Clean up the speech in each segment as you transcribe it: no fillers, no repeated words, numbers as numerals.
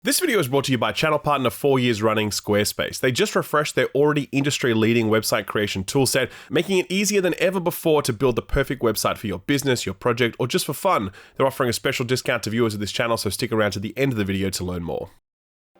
This video is brought to you by channel partner 4 years running Squarespace. They just refreshed their already industry-leading website creation toolset, making it easier than ever before to build the perfect website for your business, your project, or just for fun. They're offering a special discount to viewers of this channel, so stick around to the end of the video to learn more.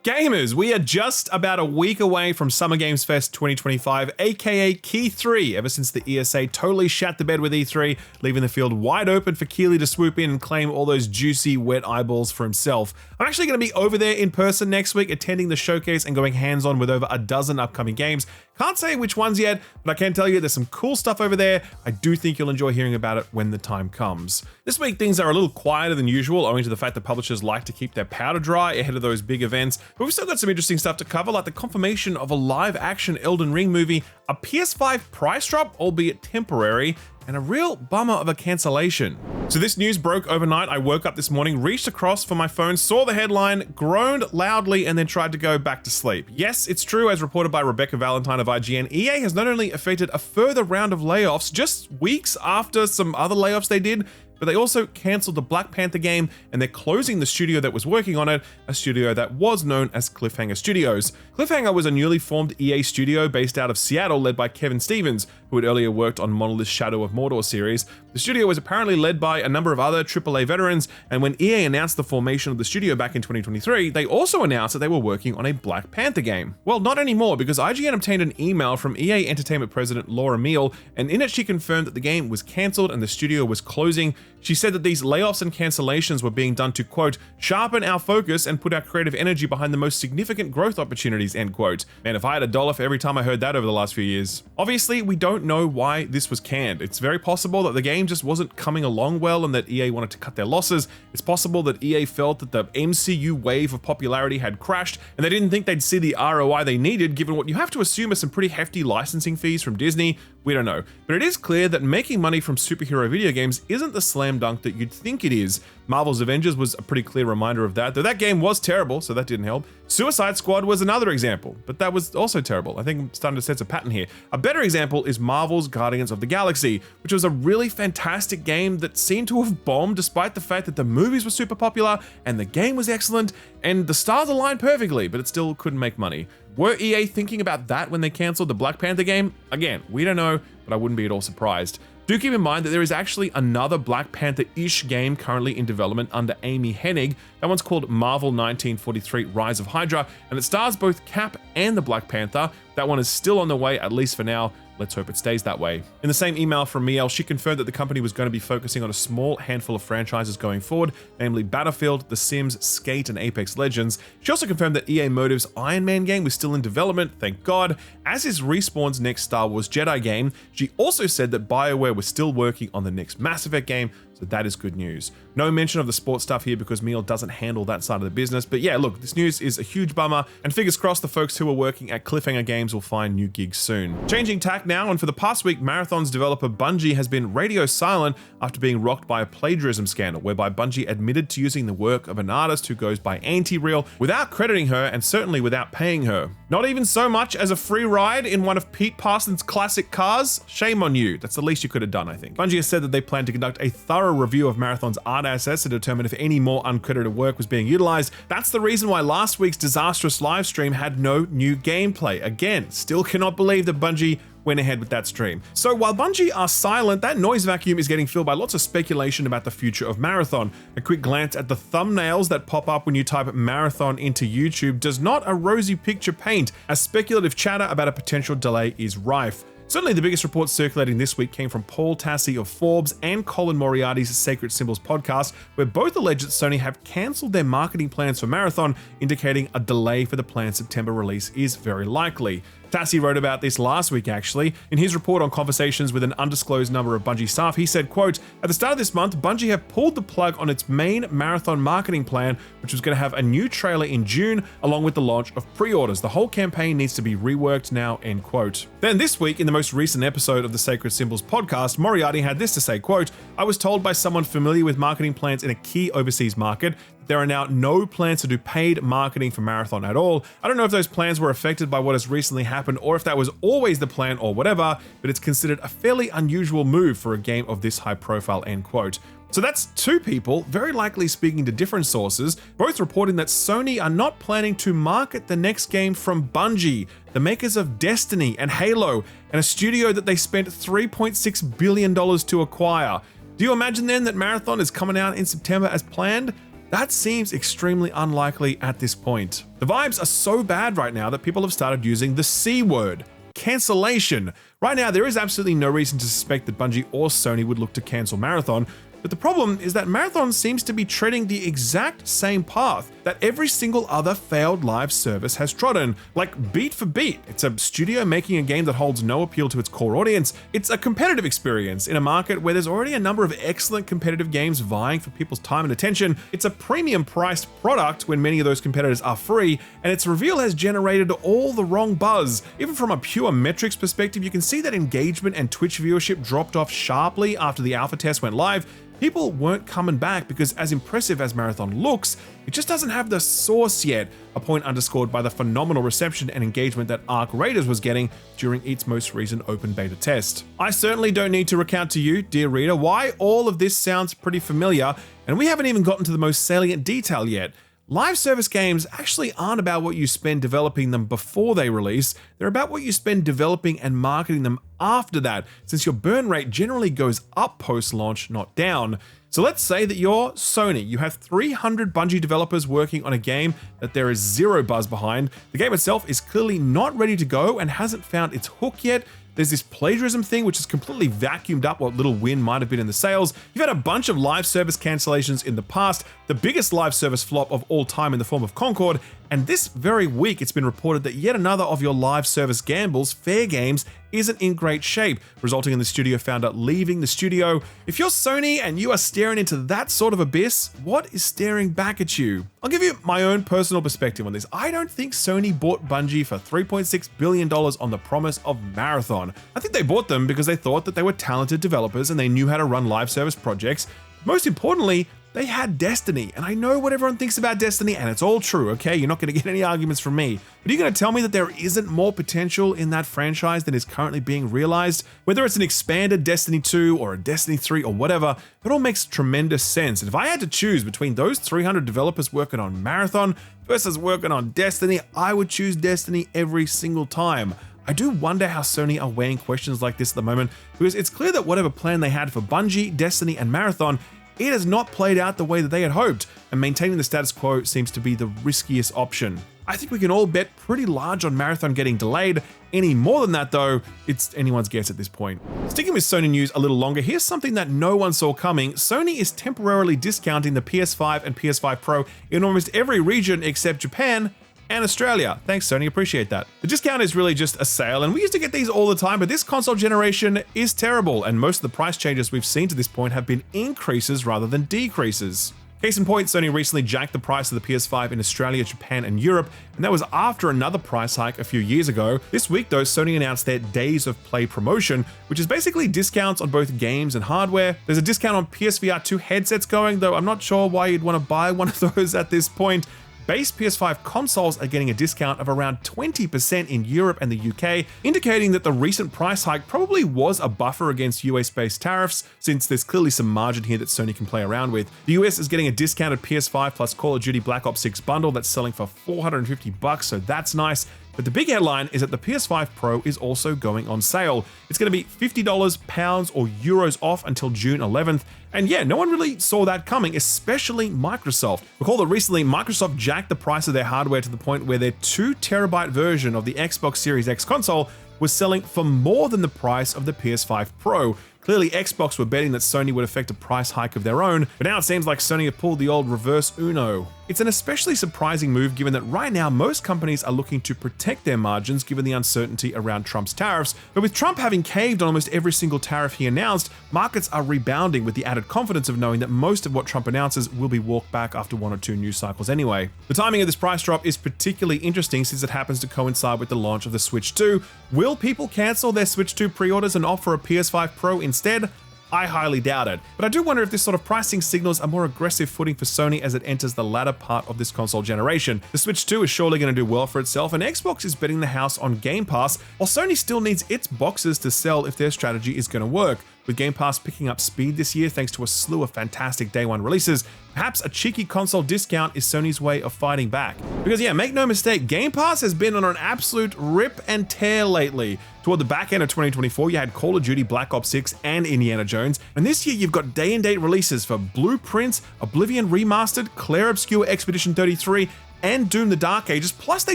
Gamers, we are just about a week away from Summer Games Fest 2025, aka Key 3, ever since the ESA totally shat the bed with E3, leaving the field wide open for Keighley to swoop in and claim all those juicy, wet eyeballs for himself. I'm actually going to be over there in person next week, attending the showcase and going hands-on with over a dozen upcoming games. Can't say which ones yet, but I can tell you there's some cool stuff over there. I do think you'll enjoy hearing about it when the time comes. This week, things are a little quieter than usual, owing to the fact that publishers like to keep their powder dry ahead of those big events. But we've still got some interesting stuff to cover, like the confirmation of a live-action Elden Ring movie, a PS5 price drop, albeit temporary, and a real bummer of a cancellation. So this news broke overnight. I woke up this morning, reached across for my phone, saw the headline, groaned loudly, and then tried to go back to sleep. Yes, it's true, as reported by Rebecca Valentine of IGN, EA has not only effected a further round of layoffs just weeks after some other layoffs they did, but they also cancelled the Black Panther game, and they're closing the studio that was working on it, a studio that was known as Cliffhanger Studios. Cliffhanger was a newly formed EA studio based out of Seattle, led by Kevin Stevens, who had earlier worked on Monolith's Shadow of Mordor series. The studio was apparently led by a number of other AAA veterans, and when EA announced the formation of the studio back in 2023, they also announced that they were working on a Black Panther game. Well, not anymore, because IGN obtained an email from EA Entertainment president Laura Meal, and in it she confirmed that the game was cancelled and the studio was closing. She said that these layoffs and cancellations were being done to, quote, sharpen our focus and put our creative energy behind the most significant growth opportunities, end quote. Man, if I had $1 for every time I heard that over the last few years. Obviously, we don't know why this was canned. It's very possible that the game just wasn't coming along well and that EA wanted to cut their losses. It's possible that EA felt that the MCU wave of popularity had crashed and they didn't think they'd see the ROI they needed, given what you have to assume are some pretty hefty licensing fees from Disney. We don't know. But it is clear that making money from superhero video games isn't the slam dunk that you'd think it is. Marvel's Avengers was a pretty clear reminder of that, though that game was terrible, so that didn't help. Suicide Squad was another example, but that was also terrible. I think I'm starting to sense a pattern here. A better example is Marvel's Guardians of the Galaxy, which was a really fantastic game that seemed to have bombed despite the fact that the movies were super popular and the game was excellent and the stars aligned perfectly, but it still couldn't make money. Were EA thinking about that when they cancelled the Black Panther game? Again, we don't know, but I wouldn't be at all surprised. Do keep in mind that there is actually another Black Panther-ish game currently in development under Amy Hennig. That one's called Marvel 1943 Rise of Hydra, and it stars both Cap and the Black Panther. That one is still on the way, at least for now. Let's hope it stays that way. In the same email from Miel, she confirmed that the company was going to be focusing on a small handful of franchises going forward, namely Battlefield, The Sims, Skate, and Apex Legends. She also confirmed that EA Motive's Iron Man game was still in development, thank God, as is Respawn's next Star Wars Jedi game. She also said that BioWare was still working on the next Mass Effect game, so that is good news. No mention of the sports stuff here because Miel doesn't handle that side of the business, but yeah, look, this news is a huge bummer, and fingers crossed the folks who are working at Cliffhanger Games will find new gigs soon. Changing tack now, and for the past week, Marathon's developer Bungie has been radio silent after being rocked by a plagiarism scandal, whereby Bungie admitted to using the work of an artist who goes by Anti-Real without crediting her and certainly without paying her. Not even so much as a free ride in one of Pete Parsons' classic cars? Shame on you. That's the least you could have done, I think. Bungie has said that they plan to conduct a thorough review of Marathon's art assets to determine if any more uncredited work was being utilized. That's the reason why last week's disastrous live stream had no new gameplay. Again, still cannot believe that Bungie went ahead with that stream. So while Bungie are silent, that noise vacuum is getting filled by lots of speculation about the future of Marathon. A quick glance at the thumbnails that pop up when you type Marathon into YouTube does not a rosy picture paint, as speculative chatter about a potential delay is rife. Certainly the biggest reports circulating this week came from Paul Tassi of Forbes and Colin Moriarty's Sacred Symbols podcast, where both allege that Sony have cancelled their marketing plans for Marathon, indicating a delay for the planned September release is very likely. Tassi wrote about this last week, actually. In his report on conversations with an undisclosed number of Bungie staff, he said, quote, at the start of this month, Bungie have pulled the plug on its main Marathon marketing plan, which was going to have a new trailer in June, along with the launch of pre-orders. The whole campaign needs to be reworked now, end quote. Then this week, in the most recent episode of the Sacred Symbols podcast, Moriarty had this to say, quote, I was told by someone familiar with marketing plans in a key overseas market there are now no plans to do paid marketing for Marathon at all. I don't know if those plans were affected by what has recently happened or if that was always the plan or whatever, but it's considered a fairly unusual move for a game of this high profile, end quote. So that's two people, very likely speaking to different sources, both reporting that Sony are not planning to market the next game from Bungie, the makers of Destiny and Halo, and a studio that they spent $3.6 billion to acquire. Do you imagine then that Marathon is coming out in September as planned? That seems extremely unlikely at this point. The vibes are so bad right now that people have started using the C word, cancellation. Right now, there is absolutely no reason to suspect that Bungie or Sony would look to cancel Marathon, but the problem is that Marathon seems to be treading the exact same path that every single other failed live service has trodden, like beat for beat. It's a studio making a game that holds no appeal to its core audience. It's a competitive experience in a market where there's already a number of excellent competitive games vying for people's time and attention. It's a premium priced product when many of those competitors are free, and its reveal has generated all the wrong buzz. Even from a pure metrics perspective, you can see that engagement and Twitch viewership dropped off sharply after the alpha test went live. People weren't coming back because, as impressive as Marathon looks, it just doesn't have the sauce yet, a point underscored by the phenomenal reception and engagement that Arc Raiders was getting during its most recent open beta test. I certainly don't need to recount to you, dear reader, why all of this sounds pretty familiar, and we haven't even gotten to the most salient detail yet. Live service games actually aren't about what you spend developing them before they release, they're about what you spend developing and marketing them after that, since your burn rate generally goes up post-launch, not down. So let's say that you're Sony, you have 300 Bungie developers working on a game that there is zero buzz behind, the game itself is clearly not ready to go and hasn't found its hook yet. There's this plagiarism thing which has completely vacuumed up what little win might have been in the sales. You've had a bunch of live service cancellations in the past, the biggest live service flop of all time in the form of Concord, and this very week it's been reported that yet another of your live service gambles, Fair Games, isn't in great shape, resulting in the studio founder leaving the studio. If you're Sony and you are staring into that sort of abyss, what is staring back at you? I'll give you my own personal perspective on this. I don't think Sony bought Bungie for $3.6 billion on the promise of Marathon. I think they bought them because they thought that they were talented developers and they knew how to run live service projects. Most importantly, they had Destiny, and I know what everyone thinks about Destiny, and it's all true, okay? You're not going to get any arguments from me. But are you going to tell me that there isn't more potential in that franchise than is currently being realized? Whether it's an expanded Destiny 2 or a Destiny 3 or whatever, it all makes tremendous sense. And if I had to choose between those 300 developers working on Marathon versus working on Destiny, I would choose Destiny every single time. I do wonder how Sony are weighing questions like this at the moment, because it's clear that whatever plan they had for Bungie, Destiny, and Marathon, it has not played out the way that they had hoped, and maintaining the status quo seems to be the riskiest option. I think we can all bet pretty large on Marathon getting delayed. Any more than that though, it's anyone's guess at this point. Sticking with Sony news a little longer, here's something that no one saw coming. Sony is temporarily discounting the PS5 and PS5 Pro in almost every region except Japan and Australia. Thanks, Sony, appreciate that. The discount is really just a sale, and we used to get these all the time, but this console generation is terrible, and most of the price changes we've seen to this point have been increases rather than decreases. Case in point, Sony recently jacked the price of the PS5 in Australia, Japan, and Europe, and that was after another price hike a few years ago. This week though, Sony announced their Days of Play promotion, which is basically discounts on both games and hardware. There's a discount on PSVR 2 headsets going, though I'm not sure why you'd want to buy one of those at this point. Base PS5 consoles are getting a discount of around 20% in Europe and the UK, indicating that the recent price hike probably was a buffer against US-based tariffs, since there's clearly some margin here that Sony can play around with. The US is getting a discounted PS5 plus Call of Duty Black Ops 6 bundle that's selling for $450, so that's nice. But the big headline is that the PS5 Pro is also going on sale. It's going to be $50, pounds, or euros off until June 11th. And yeah, no one really saw that coming, especially Microsoft. Recall that recently Microsoft jacked the price of their hardware to the point where their 2TB version of the Xbox Series X console was selling for more than the price of the PS5 Pro. Clearly, Xbox were betting that Sony would effect a price hike of their own, but now it seems like Sony have pulled the old reverse Uno. It's an especially surprising move given that right now most companies are looking to protect their margins given the uncertainty around Trump's tariffs, but with Trump having caved on almost every single tariff he announced, markets are rebounding with the added confidence of knowing that most of what Trump announces will be walked back after 1 or 2 news cycles anyway. The timing of this price drop is particularly interesting since it happens to coincide with the launch of the Switch 2. Will people cancel their Switch 2 pre-orders and opt for a PS5 Pro instead? I highly doubt it, but I do wonder if this sort of pricing signals a more aggressive footing for Sony as it enters the latter part of this console generation. The Switch 2 is surely going to do well for itself, and Xbox is betting the house on Game Pass, while Sony still needs its boxes to sell if their strategy is going to work. with Game Pass picking up speed this year thanks to a slew of fantastic day one releases, perhaps a cheeky console discount is Sony's way of fighting back. Because yeah, make no mistake, Game Pass has been on an absolute rip and tear lately. Toward the back end of 2024, you had Call of Duty Black Ops 6 and Indiana Jones, and this year you've got day-and-date releases for Blueprints, Oblivion Remastered, Clair Obscur Expedition 33, and Doom the Dark Ages, plus they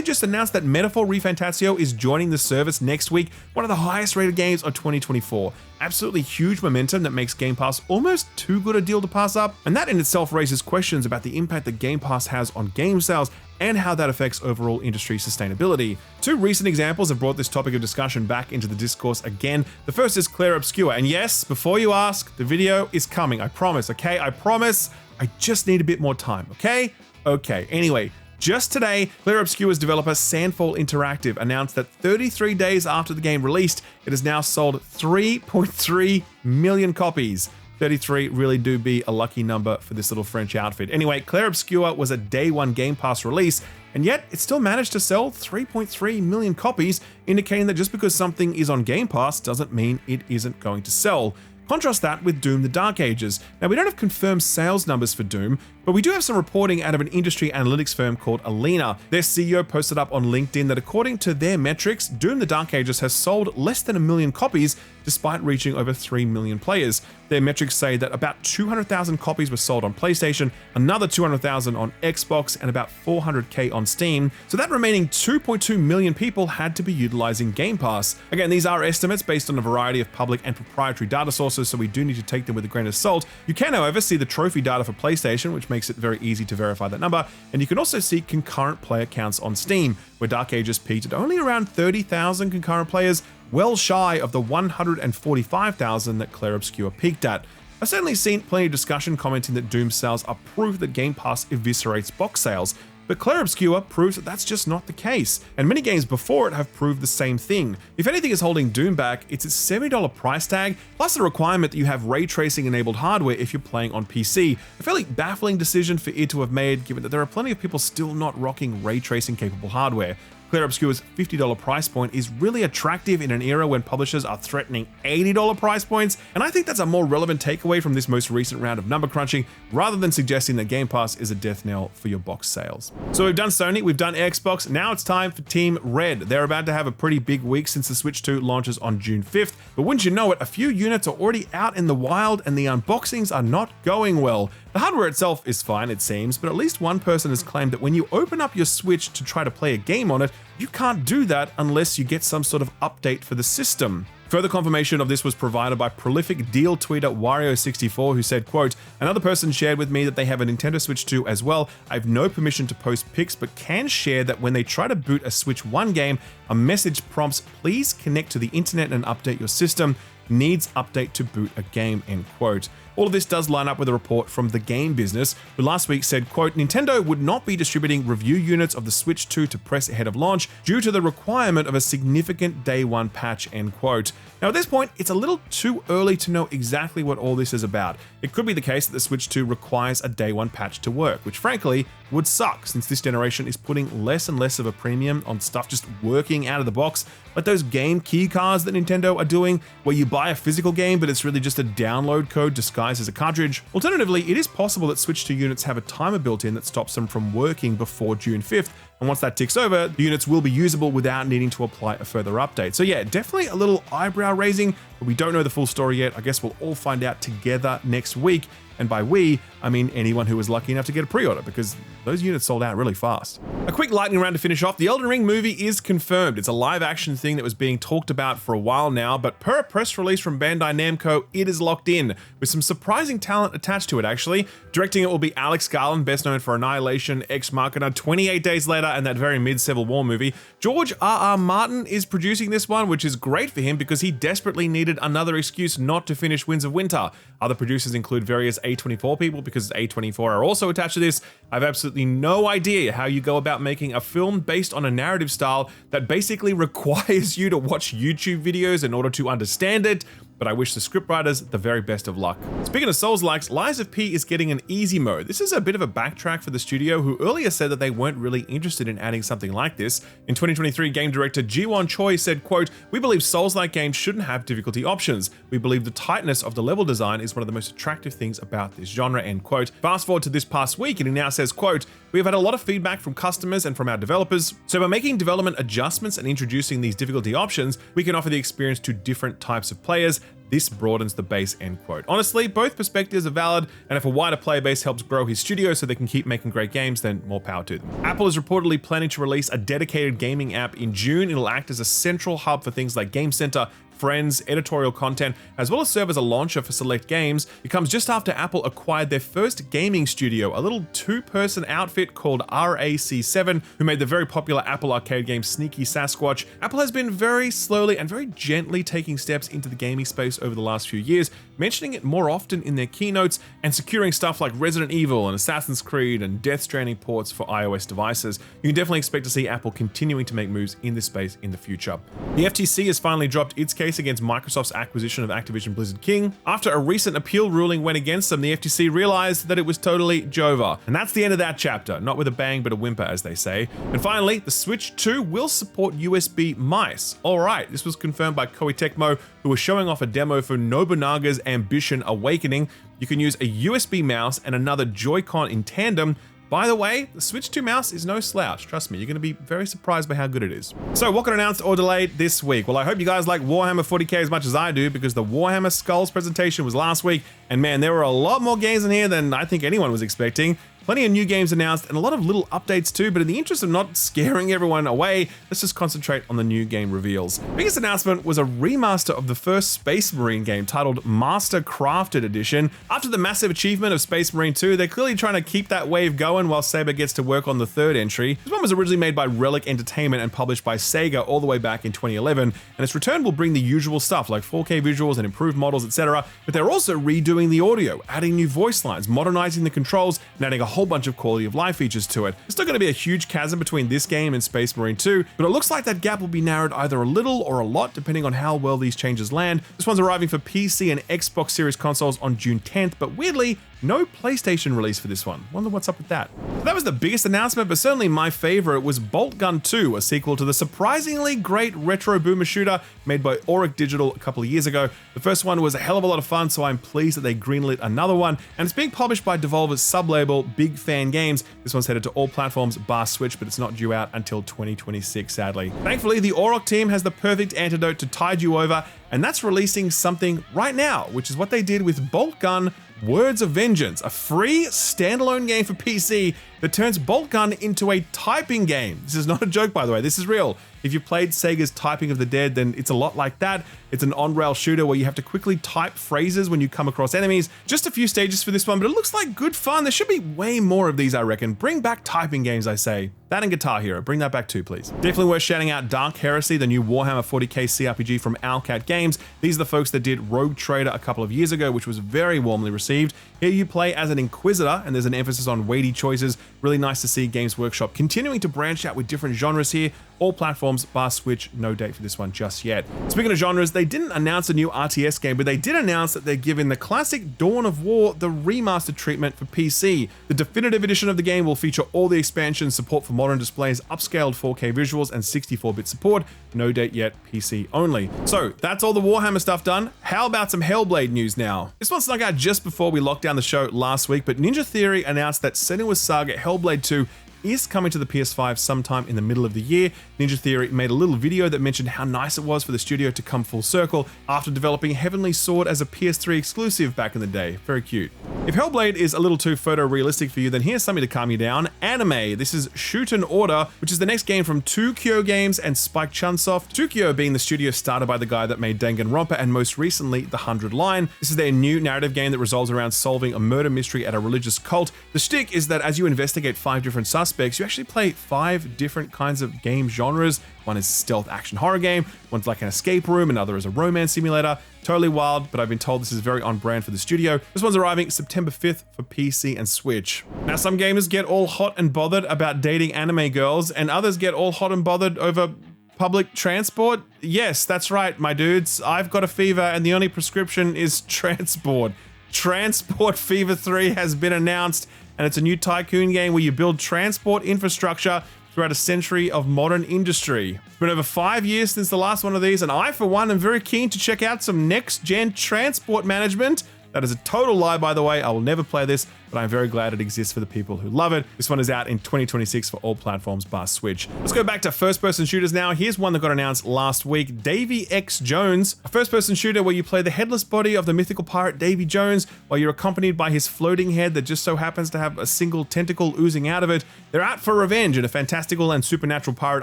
just announced that Metaphor ReFantasio is joining the service next week, one of the highest rated games of 2024. Absolutely huge momentum that makes Game Pass almost too good a deal to pass up, and that in itself raises questions about the impact that Game Pass has on game sales and how that affects overall industry sustainability. Two recent examples have brought this topic of discussion back into the discourse again. The first is Clair Obscur, and yes, before you ask, the video is coming, I promise, okay? I promise, I just need a bit more time, okay? Okay, anyway, just today, Clair Obscur's developer Sandfall Interactive announced that 33 days after the game released, it has now sold 3.3 million copies. 33 really do be a lucky number for this little French outfit. Anyway, Clair Obscur was a day one Game Pass release, and yet it still managed to sell 3.3 million copies, indicating that just because something is on Game Pass doesn't mean it isn't going to sell. Contrast that with Doom the Dark Ages. Now, we don't have confirmed sales numbers for Doom, but we do have some reporting out of an industry analytics firm called Alina. Their CEO posted up on LinkedIn that according to their metrics, Doom the Dark Ages has sold less than 1 million copies despite reaching over 3 million players. Their metrics say that about 200,000 copies were sold on PlayStation, another 200,000 on Xbox, and about 400k on Steam. So that remaining 2.2 million people had to be utilizing Game Pass. Again, these are estimates based on a variety of public and proprietary data sources, so we do need to take them with a grain of salt. You can, however, see the trophy data for PlayStation, which makes it very easy to verify that number, and you can also see concurrent player counts on Steam, where Dark Ages peaked at only around 30,000 concurrent players, well shy of the 145,000 that Clair Obscur peaked at. I've certainly seen plenty of discussion commenting that Doom sales are proof that Game Pass eviscerates box sales, but Clair Obscur proves that that's just not the case, and many games before it have proved the same thing. If anything is holding Doom back, it's its $70 price tag, plus the requirement that you have ray tracing enabled hardware if you're playing on PC. A fairly baffling decision for id to have made, given that there are plenty of people still not rocking ray tracing capable hardware. Clair Obscur's $50 price point is really attractive in an era when publishers are threatening $80 price points, and I think that's a more relevant takeaway from this most recent round of number crunching, rather than suggesting that Game Pass is a death knell for your box sales. So we've done Sony, we've done Xbox, now it's time for Team Red. They're about to have a pretty big week since the Switch 2 launches on June 5th, but wouldn't you know it, a few units are already out in the wild and the unboxings are not going well. The hardware itself is fine, it seems, but at least one person has claimed that when you open up your Switch to try to play a game on it, you can't do that unless you get some sort of update for the system. Further confirmation of this was provided by prolific deal tweeter Wario64, who said, quote, "Another person shared with me that they have a Nintendo Switch 2 as well. I have no permission to post pics, but can share that when they try to boot a Switch 1 game, a message prompts, please connect to the internet and update your system. Needs update to boot a game," end quote. All of this does line up with a report from The Game Business, who last week said, quote, "Nintendo would not be distributing review units of the Switch 2 to press ahead of launch due to the requirement of a significant day one patch," end quote. Now at this point, it's a little too early to know exactly what all this is about. It could be the case that the Switch 2 requires a day one patch to work, which frankly would suck since this generation is putting less and less of a premium on stuff just working out of the box, like those game key cards that Nintendo are doing, where you buy a physical game but it's really just a download code disguised as a cartridge. Alternatively, it is possible that Switch 2 units have a timer built in that stops them from working before June 5th, and once that ticks over, the units will be usable without needing to apply a further update. So yeah, definitely a little eyebrow raising, but we don't know the full story yet. I guess we'll all find out together next week. And by we, I mean anyone who was lucky enough to get a pre-order, because those units sold out really fast. A quick lightning round to finish off. The Elden Ring movie is confirmed. It's a live action thing that was being talked about for a while now, but per a press release from Bandai Namco, it is locked in, with some surprising talent attached to it actually. Directing it will be Alex Garland, best known for Annihilation, Ex Machina, 28 Days Later, and that very mid-Civil War movie. George R.R. Martin is producing this one, which is great for him because he desperately needed another excuse not to finish Winds of Winter. Other producers include various A24 people, because A24 are also attached to this. I have absolutely no idea how you go about making a film based on a narrative style that basically requires you to watch YouTube videos in order to understand it. but I wish the scriptwriters the very best of luck. Speaking of Souls-likes, Lies of P is getting an easy mode. This is a bit of a backtrack for the studio, who earlier said that they weren't really interested in adding something like this. In 2023, game director Ji-won Choi said, quote, "We believe Souls-like games shouldn't have difficulty options. We believe the tightness of the level design is one of the most attractive things about this genre," end quote. Fast forward to this past week, and he now says, quote, "We have had a lot of feedback from customers and from our developers, so by making development adjustments and introducing these difficulty options, we can offer the experience to different types of players. This broadens the base," end quote. Honestly, both perspectives are valid, and if a wider player base helps grow his studio so they can keep making great games, then more power to them. Apple is reportedly planning to release a dedicated gaming app in June. It'll act as a central hub for things like Game Center, Friends, editorial content, as well as serve as a launcher for select games. It comes just after Apple acquired their first gaming studio, a little two-person outfit called RAC7, who made the very popular Apple arcade game Sneaky Sasquatch. Apple has been very slowly and very gently taking steps into the gaming space over the last few years, mentioning it more often in their keynotes and securing stuff like Resident Evil and Assassin's Creed and Death Stranding ports for iOS devices. You can definitely expect to see Apple continuing to make moves in this space in the future. The FTC has finally dropped its case against Microsoft's acquisition of Activision Blizzard King. After a recent appeal ruling went against them, the FTC realized that it was totally Jova. And that's the end of that chapter, not with a bang but a whimper, as they say. And finally, the Switch 2 will support USB mice. Alright, this was confirmed by Koei Tecmo, who was showing off a demo for Nobunaga's Ambition Awakening. You can use a USB mouse and another Joy-Con in tandem. By the way, the Switch 2 mouse is no slouch, trust me, you're going to be very surprised by how good it is. So what got announced or delayed this week? Well, I hope you guys like Warhammer 40k as much as I do, because the Warhammer Skulls presentation was last week, and man, there were a lot more games in here than I think anyone was expecting. Plenty of new games announced and a lot of little updates too, but in the interest of not scaring everyone away, let's just concentrate on the new game reveals. Biggest announcement was a remaster of the first Space Marine game titled Master Crafted Edition. After the massive achievement of Space Marine 2, they're clearly trying to keep that wave going while Saber gets to work on the third entry. This one was originally made by Relic Entertainment and published by Sega all the way back in 2011, and its return will bring the usual stuff like 4K visuals and improved models, etc. But they're also redoing the audio, adding new voice lines, modernizing the controls, and adding a whole bunch of quality of life features to it. There's still going to be a huge chasm between this game and Space Marine 2, but it looks like that gap will be narrowed either a little or a lot depending on how well these changes land. This one's arriving for PC and Xbox Series consoles on June 10th, but weirdly, no PlayStation release for this one. Wonder what's up with that. So that was the biggest announcement, but certainly my favorite was Bolt Gun 2, a sequel to the surprisingly great retro boomer shooter made by Auric Digital a couple of years ago. The first one was a hell of a lot of fun, so I'm pleased that they greenlit another one, and it's being published by Devolver's sub-label Big Fan Games. This one's headed to all platforms bar Switch, but it's not due out until 2026, sadly. Thankfully, the Auric team has the perfect antidote to tide you over, and that's releasing something right now, which is what they did with Bolt Gun Words of Vengeance, a free standalone game for PC that turns Bolt Gun into a typing game. This is not a joke, by the way, this is real. If you've played Sega's Typing of the Dead, then it's a lot like that. It's an on-rail shooter where you have to quickly type phrases when you come across enemies. Just a few stages for this one, but it looks like good fun. There should be way more of these, I reckon. Bring back typing games, I say. That and Guitar Hero, bring that back too, please. Definitely worth shouting out Dark Heresy, the new Warhammer 40k CRPG from Owlcat Games. These are the folks that did Rogue Trader a couple of years ago, which was very warmly received. Here you play as an Inquisitor, and there's an emphasis on weighty choices. Really nice to see Games Workshop continuing to branch out with different genres here. All platforms bar Switch, no date for this one just yet. Speaking of genres, they didn't announce a new RTS game, but they did announce that they're giving the classic Dawn of War the remastered treatment for PC. The definitive edition of the game will feature all the expansions, support for modern displays, upscaled 4K visuals, and 64-bit support. No date yet, PC only. So that's all the Warhammer stuff done. How about some Hellblade news now? This one snuck out just before we locked down the show last week, but Ninja Theory announced that Senua's Saga Hellblade 2 is coming to the PS5 sometime in the middle of the year. Ninja Theory made a little video that mentioned how nice it was for the studio to come full circle after developing Heavenly Sword as a PS3 exclusive back in the day. Very cute. If Hellblade is a little too photorealistic for you, then here's something to calm you down. Anime. This is Shooten Order, which is the next game from 2Kyo Games and Spike Chunsoft. 2Kyo being the studio started by the guy that made Danganronpa and most recently The 100 Line. This is their new narrative game that revolves around solving a murder mystery at a religious cult. The shtick is that as you investigate 5 different suspects, you actually play 5 different kinds of game genres. One is stealth action horror game, one's like an escape room, another is a romance simulator. Totally wild, but I've been told this is very on brand for the studio. This one's arriving September 5th for PC and Switch. Now, some gamers get all hot and bothered about dating anime girls, and others get all hot and bothered over public transport? Yes, that's right, my dudes. I've got a fever and the only prescription is transport. Transport Fever 3 has been announced, and it's a new tycoon game where you build transport infrastructure throughout a century of modern industry. It's been over 5 years since the last one of these, and I, for one, am very keen to check out some next-gen transport management. That is a total lie, by the way. I will never play this, but I'm very glad it exists for the people who love it. This one is out in 2026 for all platforms bar Switch. Let's go back to first-person shooters now. Here's one that got announced last week. Davy X Jones, a first-person shooter where you play the headless body of the mythical pirate Davy Jones while you're accompanied by his floating head that just so happens to have a single tentacle oozing out of it. They're out for revenge in a fantastical and supernatural pirate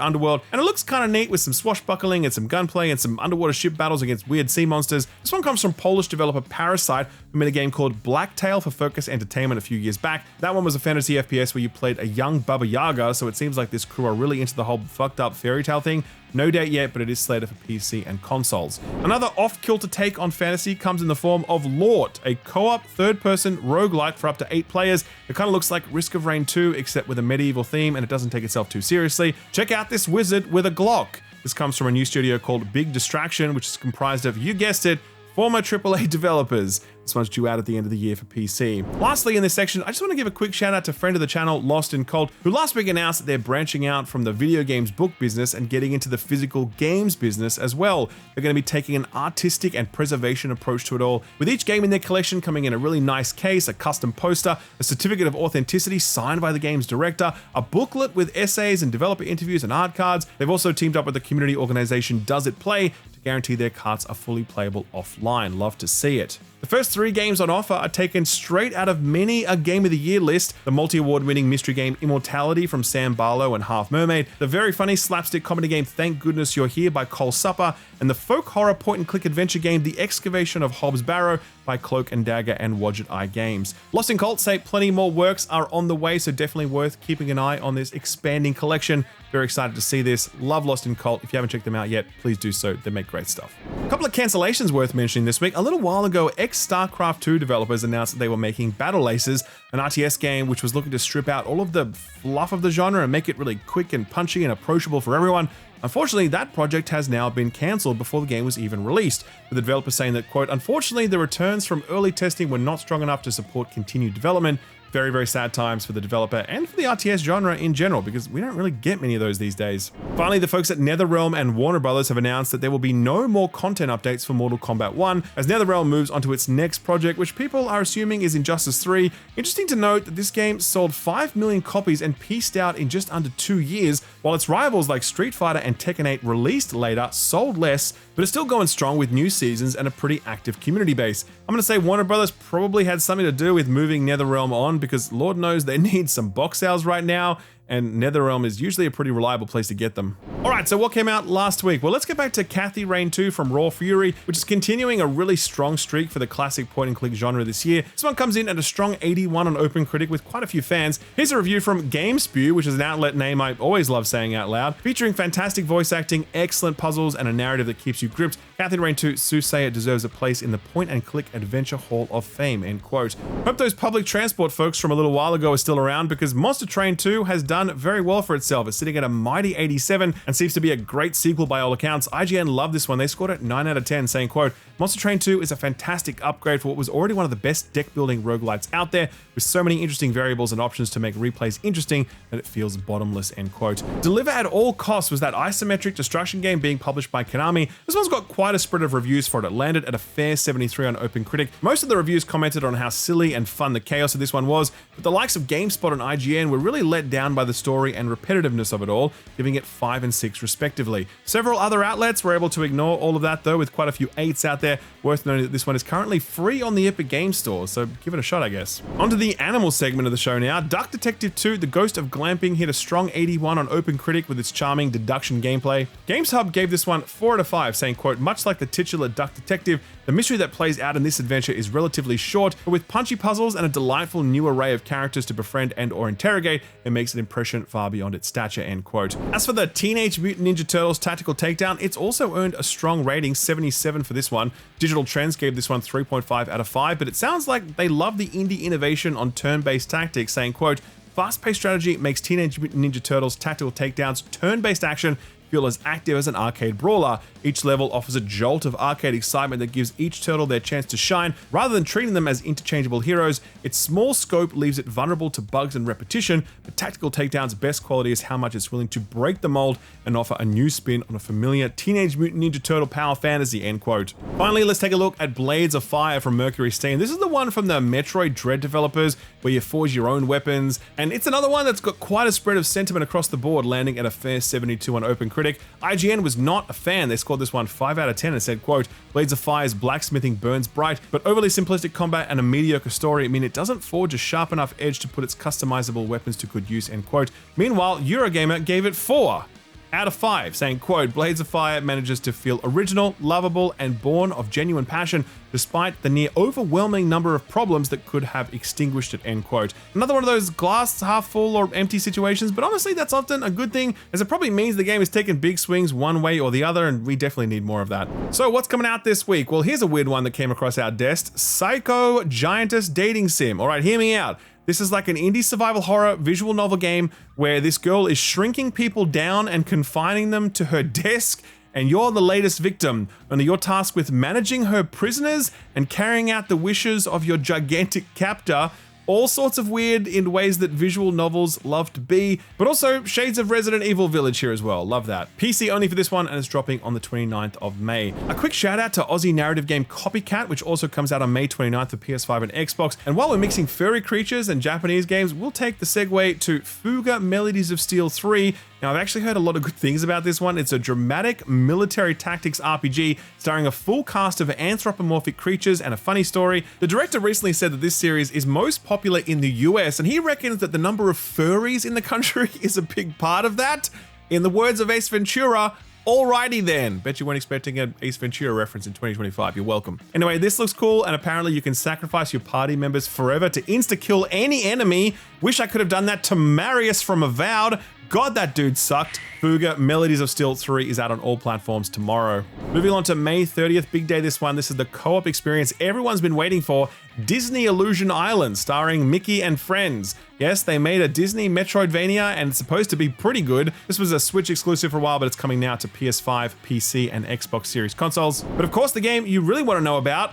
underworld, and it looks kind of neat with some swashbuckling and some gunplay and some underwater ship battles against weird sea monsters. This one comes from Polish developer Parasite, who made a game called Blacktail for Focus Entertainment a few years back. That one was a fantasy FPS where you played a young Baba Yaga, so it seems like this crew are really into the whole fucked up fairy tale thing. No date yet, but it is slated for PC and consoles. Another off-kilter take on fantasy comes in the form of Lort, a co-op third-person roguelike for up to 8 players. It kind of looks like Risk of Rain 2, except with a medieval theme, and it doesn't take itself too seriously. Check out this wizard with a Glock. This comes from a new studio called Big Distraction, which is comprised of, you guessed it, former AAA developers. This one's due out at the end of the year for PC. Lastly, in this section, I just want to give a quick shout out to friend of the channel, Lost in Cold, who last week announced that they're branching out from the video games book business and getting into the physical games business as well. They're going to be taking an artistic and preservation approach to it all, with each game in their collection coming in a really nice case, a custom poster, a certificate of authenticity signed by the game's director, a booklet with essays and developer interviews and art cards. They've also teamed up with the community organization Does It Play to guarantee their cards are fully playable offline. Love to see it. The first 3 games on offer are taken straight out of many a Game of the Year list. The multi-award winning mystery game Immortality from Sam Barlow and Half Mermaid, the very funny slapstick comedy game Thank Goodness You're Here by Cole Supper, and the folk horror point-and-click adventure game The Excavation of Hobbs Barrow by Cloak and Dagger and Wadget Eye Games. Lost in Cult say plenty more works are on the way, so definitely worth keeping an eye on this expanding collection. Very excited to see this. Love Lost in Cult. If you haven't checked them out yet, please do so. They make great stuff. A couple of cancellations worth mentioning this week. A little while ago, ex-StarCraft 2 developers announced that they were making Battle Aces, an RTS game which was looking to strip out all of the fluff of the genre and make it really quick and punchy and approachable for everyone. Unfortunately, that project has now been cancelled before the game was even released, with the developer saying that, quote, unfortunately, the returns from early testing were not strong enough to support continued development. Very, very sad times for the developer and for the RTS genre in general, because we don't really get many of those these days. Finally, the folks at NetherRealm and Warner Brothers have announced that there will be no more content updates for Mortal Kombat 1 as NetherRealm moves onto its next project, which people are assuming is Injustice 3. Interesting to note that this game sold 5 million copies and pieced out in just under 2 years, while its rivals like Street Fighter and Tekken 8 released later sold less, but are still going strong with new seasons and a pretty active community base. I'm going to say Warner Brothers probably had something to do with moving NetherRealm on, because Lord knows they need some box sales right now, and NetherRealm is usually a pretty reliable place to get them. Alright, so what came out last week? Well, let's get back to Cathy Rain 2 from Raw Fury, which is continuing a really strong streak for the classic point-and-click genre this year. This one comes in at a strong 81 on OpenCritic with quite a few fans. Here's a review from GameSpew, which is an outlet name I always love saying out loud, featuring fantastic voice acting, excellent puzzles, and a narrative that keeps you gripped. Cathy Rain 2 soothsayer deserves a place in the point-and-click adventure hall of fame, end quote. Hope those public transport folks from a little while ago are still around, because Monster Train 2 has done very well for itself. It's sitting at a mighty 87 and seems to be a great sequel by all accounts. IGN loved this one. They scored it 9 out of 10, saying, quote, Monster Train 2 is a fantastic upgrade for what was already one of the best deck-building roguelites out there, with so many interesting variables and options to make replays interesting that it feels bottomless, end quote. Deliver at all costs was that isometric destruction game being published by Konami. This one's got quite a spread of reviews for it. It landed at a fair 73 on OpenCritic. Most of the reviews commented on how silly and fun the chaos of this one was, but the likes of GameSpot and IGN were really let down by the story and repetitiveness of it all, giving it 5 and 6 respectively. Several other outlets were able to ignore all of that though, with quite a few 8s out there. Worth noting that this one is currently free on the Epic Games Store, so give it a shot, I guess. On to the animal segment of the show now. Duck Detective 2, The Ghost of Glamping hit a strong 81 on OpenCritic with its charming deduction gameplay. GamesHub gave this one 4 out of 5, saying, quote, much like the titular Duck Detective, the mystery that plays out in this adventure is relatively short, but with punchy puzzles and a delightful new array of characters to befriend and or interrogate, it makes an impression far beyond its stature, end quote. As for the Teenage Mutant Ninja Turtles Tactical Takedown, it's also earned a strong rating, 77 for this one. Digital Trends gave this one 3.5 out of 5, but it sounds like they love the indie innovation on turn-based tactics, saying, quote, fast-paced strategy makes Teenage Mutant Ninja Turtles Tactical Takedown's turn-based action feel as active as an arcade brawler. Each level offers a jolt of arcade excitement that gives each turtle their chance to shine. Rather than treating them as interchangeable heroes, its small scope leaves it vulnerable to bugs and repetition, but Tactical Takedown's best quality is how much it's willing to break the mold and offer a new spin on a familiar Teenage Mutant Ninja Turtle power fantasy, end quote. Finally, let's take a look at Blades of Fire from Mercury Steam. This is the one from the Metroid Dread developers, where you forge your own weapons, and it's another one that's got quite a spread of sentiment across the board, landing at a fair 72 on OpenCritic. IGN was not a fan. They scored this one 5 out of 10 and said, quote, Blades of Fire's blacksmithing burns bright, but overly simplistic combat and a mediocre story mean it doesn't forge a sharp enough edge to put its customizable weapons to good use, end quote. Meanwhile, Eurogamer gave it 4 out of 5, saying, quote, Blades of Fire manages to feel original, lovable, and born of genuine passion, despite the near overwhelming number of problems that could have extinguished it, end quote. Another one of those glass half full or empty situations, but honestly, that's often a good thing, as it probably means the game is taking big swings one way or the other, and we definitely need more of that. So what's coming out this week? Well, here's a weird one that came across our desk. Psycho Giantist Dating Sim. All right, hear me out. This is like an indie survival horror visual novel game where this girl is shrinking people down and confining them to her desk, and you're the latest victim. Only you're tasked with managing her prisoners and carrying out the wishes of your gigantic captor. All sorts of weird in ways that visual novels love to be, but also shades of Resident Evil Village here as well. Love that. PC only for this one, and it's dropping on the 29th of May. A quick shout out to Aussie narrative game Copycat, which also comes out on May 29th for PS5 and Xbox. And while we're mixing furry creatures and Japanese games, we'll take the segue to Fuga Melodies of Steel 3. Now, I've actually heard a lot of good things about this one. It's a dramatic military tactics RPG starring a full cast of anthropomorphic creatures and a funny story. The director recently said that this series is most popular in the US, and he reckons that the number of furries in the country is a big part of that. In the words of Ace Ventura, alrighty then. Bet you weren't expecting an Ace Ventura reference in 2025. You're welcome. Anyway, this looks cool, and apparently you can sacrifice your party members forever to insta-kill any enemy. Wish I could have done that to Marius from Avowed. God, that dude sucked. Fuga Melodies of Steel 3 is out on all platforms tomorrow. Moving on to May 30th, big day this one. This is the co-op experience everyone's been waiting for. Disney Illusion Island, starring Mickey and friends. Yes, they made a Disney Metroidvania, and it's supposed to be pretty good. This was a Switch exclusive for a while, but it's coming now to PS5, PC, and Xbox Series consoles. But of course, the game you really want to know about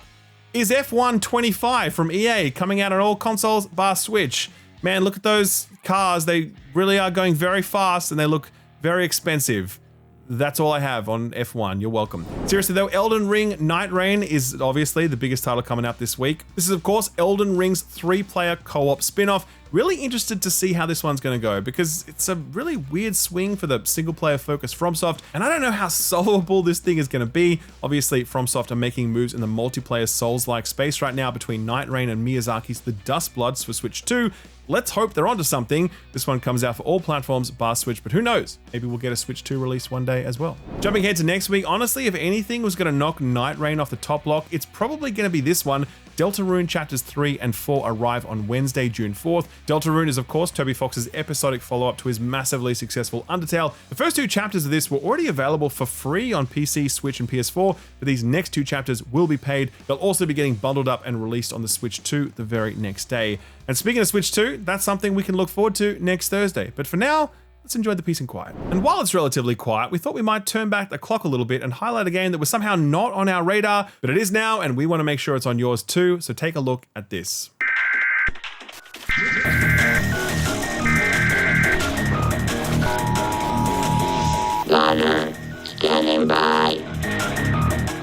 is F1 25 from EA, coming out on all consoles bar Switch. Man, look at those cars. They really are going very fast, and they look very expensive. That's all I have on F1. You're welcome. Seriously though, Elden Ring Night Rain is obviously the biggest title coming out this week. This is of course Elden Ring's 3-player co-op spin-off. Really interested to see how this one's going to go, because it's a really weird swing for the single-player focused FromSoft, and I don't know how solvable this thing is going to be. Obviously, FromSoft are making moves in the multiplayer Souls-like space right now between Night Rain and Miyazaki's The Dustbloods for Switch 2. Let's hope they're onto something. This one comes out for all platforms bar Switch, but who knows? Maybe we'll get a Switch 2 release one day as well. Jumping ahead to next week, honestly, if anything was going to knock Night Rain off the top block, it's probably going to be this one. Deltarune Chapters 3 and 4 arrive on Wednesday, June 4th. Deltarune is, of course, Toby Fox's episodic follow-up to his massively successful Undertale. The first 2 chapters of this were already available for free on PC, Switch, and PS4, but these next 2 chapters will be paid. They'll also be getting bundled up and released on the Switch 2 the very next day. And speaking of Switch 2, that's something we can look forward to next Thursday. But for now, let's enjoy the peace and quiet. And while it's relatively quiet, we thought we might turn back the clock a little bit and highlight a game that was somehow not on our radar, but it is now, and we want to make sure it's on yours too, so take a look at this. Scanner, standing by.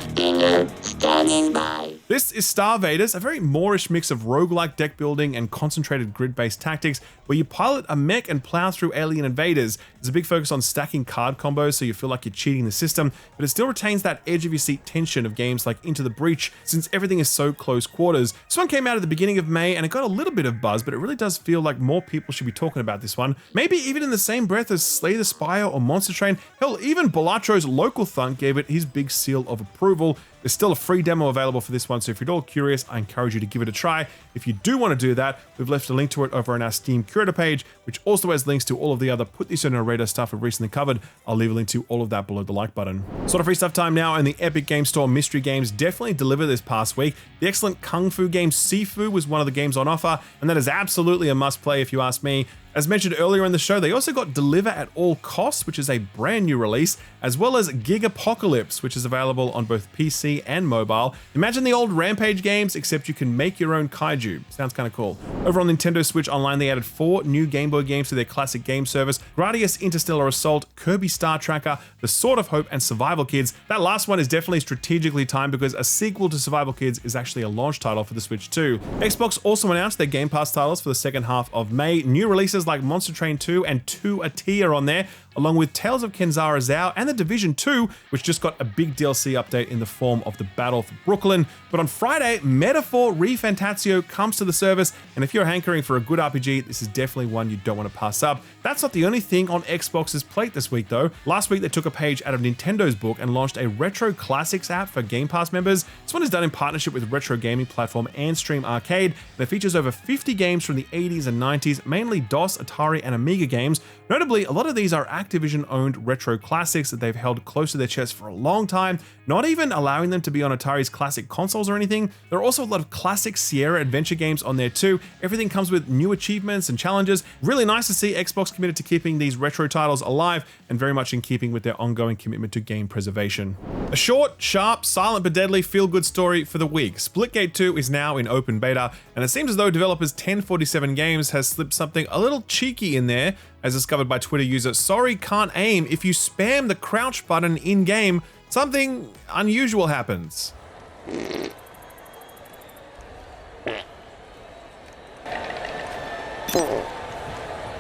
Scanner, standing by. This is StarVaders, a very Moorish mix of roguelike deck building and concentrated grid-based tactics, where you pilot a mech and plow through alien invaders. There's a big focus on stacking card combos so you feel like you're cheating the system, but it still retains that edge-of-your-seat tension of games like Into the Breach, since everything is so close quarters. This one came out at the beginning of May, and it got a little bit of buzz, but it really does feel like more people should be talking about this one. Maybe even in the same breath as Slay the Spire or Monster Train. Hell, even Bolatro's local thunk gave it his big seal of approval. There's still a free demo available for this one, so if you're at all curious, I encourage you to give it a try. If you do want to do that, we've left a link to it over on our Steam Curator page, which also has links to all of the other Put This on Your Radar stuff we've recently covered. I'll leave a link to all of that below the like button. Sort of free stuff time now, and the Epic Game Store mystery games definitely delivered this past week. The excellent Kung Fu game Sifu was one of the games on offer, and that is absolutely a must play if you ask me. As mentioned earlier in the show, they also got Deliver at All Costs, which is a brand new release, as well as Gigapocalypse, which is available on both PC and mobile. Imagine the old Rampage games, except you can make your own kaiju. Sounds kind of cool. Over on Nintendo Switch Online, they added 4 new Game Boy games to their classic game service: Gradius Interstellar Assault, Kirby Star Tracker, The Sword of Hope, and Survival Kids. That last one is definitely strategically timed because a sequel to Survival Kids is actually a launch title for the Switch too. Xbox also announced their Game Pass titles for the second half of May. New releases like Monster Train 2 and 2 are on there, along with Tales of Kenzara Zao and The Division 2, which just got a big DLC update in the form of the Battle for Brooklyn. But on Friday, Metaphor Refantatio comes to the service, and if you're hankering for a good RPG, this is definitely one you don't want to pass up. That's not the only thing on Xbox's plate this week though. Last week they took a page out of Nintendo's book and launched a Retro Classics app for Game Pass members. This one is done in partnership with retro gaming platform Andstream Arcade, and it features over 50 games from the 80s and 90s, mainly DOS, Atari, and Amiga games. Notably, a lot of these are Activision-owned retro classics that they've held close to their chest for a long time, not even allowing them to be on Atari's classic consoles or anything. There are also a lot of classic Sierra adventure games on there too. Everything comes with new achievements and challenges. Really nice to see Xbox committed to keeping these retro titles alive, and very much in keeping with their ongoing commitment to game preservation. A short, sharp, silent but deadly feel-good story for the week. Splitgate II is now in open beta, and it seems as though developers 1047 Games has slipped something a little cheeky in there, as discovered by Twitter user Sorry Can't Aim. If you spam the crouch button in-game, something unusual happens.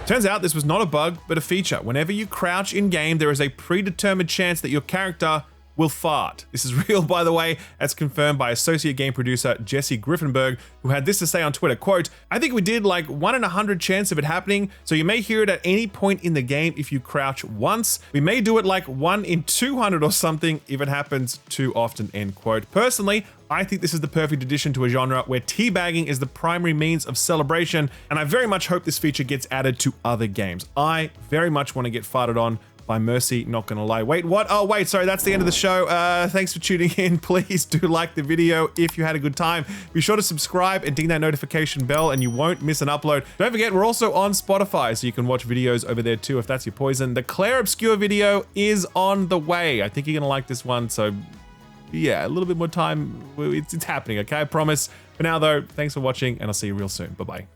Turns out this was not a bug, but a feature. Whenever you crouch in-game, there is a predetermined chance that your character will fart. This is real, by the way, as confirmed by associate game producer Jesse Griffenberg, who had this to say on Twitter, quote, "I think we did like 1 in 100 chance of it happening, so you may hear it at any point in the game if you crouch once. We may do it like 1 in 200 or something if it happens too often," end quote. Personally, I think this is the perfect addition to a genre where teabagging is the primary means of celebration, and I very much hope this feature gets added to other games. I very much want to get farted on by Mercy, not gonna lie. Wait, what? Oh, wait, sorry, that's the end of the show. Thanks for tuning in. Please do like the video if you had a good time. Be sure to subscribe and ding that notification bell and you won't miss an upload. Don't forget, we're also on Spotify, so you can watch videos over there too if that's your poison. The Claire Obscure video is on the way. I think you're gonna like this one, so yeah, a little bit more time. It's happening, okay? I promise. For now though, thanks for watching and I'll see you real soon. Bye-bye.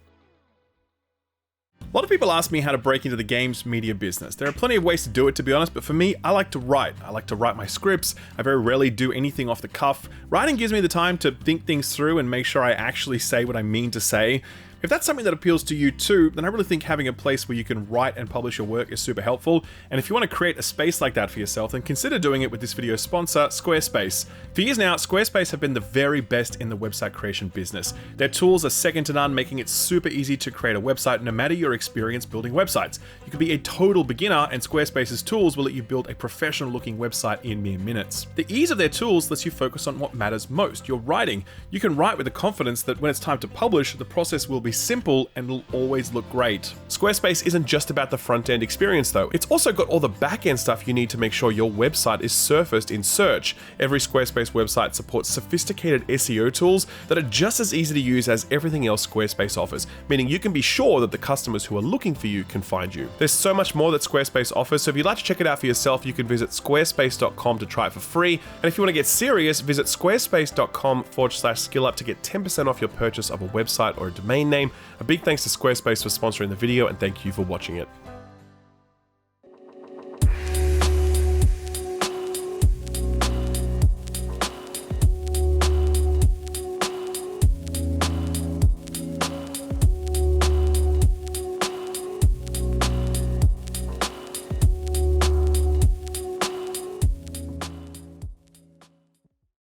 A lot of people ask me how to break into the games media business. There are plenty of ways to do it, to be honest, but for me, I like to write. I like to write my scripts. I very rarely do anything off the cuff. Writing gives me the time to think things through and make sure I actually say what I mean to say. If that's something that appeals to you too, then I really think having a place where you can write and publish your work is super helpful. And if you want to create a space like that for yourself, then consider doing it with this video's sponsor, Squarespace. For years now, Squarespace have been the very best in the website creation business. Their tools are second to none, making it super easy to create a website no matter your experience building websites. You could be a total beginner, and Squarespace's tools will let you build a professional looking website in mere minutes. The ease of their tools lets you focus on what matters most, your writing. You can write with the confidence that when it's time to publish, the process will be simple and will always look great. Squarespace isn't just about the front-end experience though. It's also got all the back-end stuff you need to make sure your website is surfaced in search. Every Squarespace website supports sophisticated SEO tools that are just as easy to use as everything else Squarespace offers, meaning you can be sure that the customers who are looking for you can find you. There's so much more that Squarespace offers, so if you'd like to check it out for yourself, you can visit squarespace.com to try it for free. And if you want to get serious, visit squarespace.com/skillup to get 10% off your purchase of a website or a domain name. A big thanks to Squarespace for sponsoring the video, and thank you for watching it.